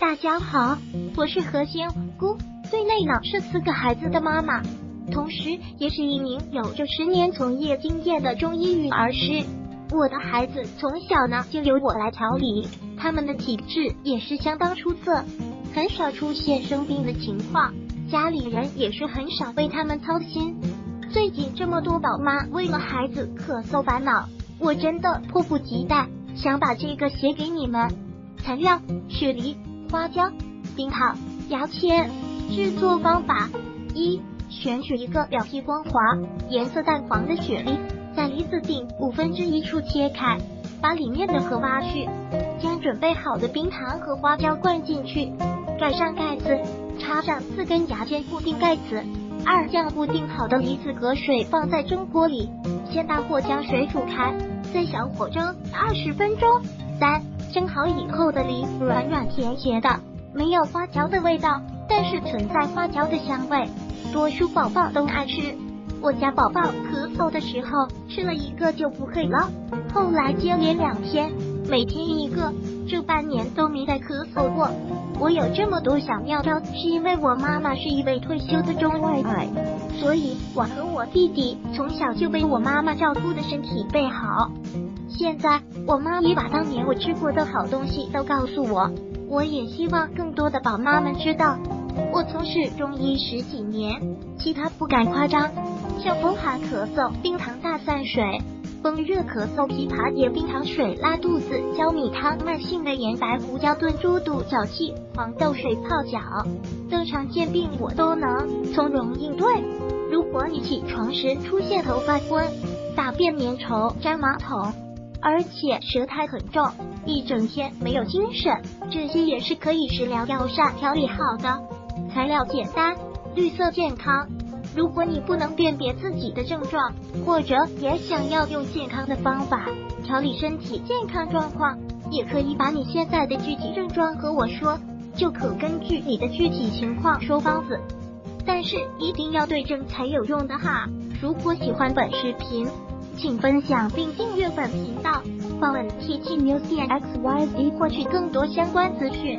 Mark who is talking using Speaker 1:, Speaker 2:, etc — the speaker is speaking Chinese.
Speaker 1: 大家好，我是何仙姑，对内呢是4个孩子的妈妈，同时也是一名有着10年从业经验的中医育儿师。我的孩子从小呢就由我来调理，他们的体质也是相当出色，很少出现生病的情况，家里人也是很少为他们操心。最近这么多宝妈为了孩子咳嗽烦恼，我真的迫不及待想把这个写给你们。材料：雪梨、花椒、冰糖、牙签。制作方法：一、选取一个表皮光滑、颜色淡黄的雪梨，在梨子顶1/5处切开，把里面的核挖去，将准备好的冰糖和花椒灌进去，盖上盖子，插上4根牙签固定盖子。2、将固定好的梨子隔水放在蒸锅里，先大火将水煮开，再小火蒸20分钟。3、蒸好以后的梨软软甜甜的，没有花椒的味道，但是存在花椒的香味，多数宝宝都爱吃。我家宝宝咳嗽的时候吃了1个就不会了，后来接连2天，每天1个，这半年都没再咳嗽过。我有这么多小妙招，是因为我妈妈是一位退休的中外爱，所以我和我弟弟从小就被我妈妈照顾的身体倍好。现在我妈也把当年我吃过的好东西都告诉我，我也希望更多的宝妈们知道，我从事中医10几年，其他不敢夸张，像风寒咳嗽冰糖大散水，风热咳嗽枇杷叶冰糖水拉肚子，焦米汤慢性胃炎，白胡椒炖猪肚脚气，黄豆水泡脚等常见病我都能从容应对。如果你起床时出现头发昏、大便粘稠、粘马桶，而且舌苔很重，一整天没有精神，这些也是可以食疗药膳调理好的。材料简单，绿色健康。如果你不能辨别自己的症状，或者也想要用健康的方法调理身体健康状况，也可以把你现在的具体症状和我说，就可根据你的具体情况说方子。但是一定要对症才有用的哈。如果喜欢本视频，请分享并订阅本频道，访问 TT News XYZ 获取更多相关资讯。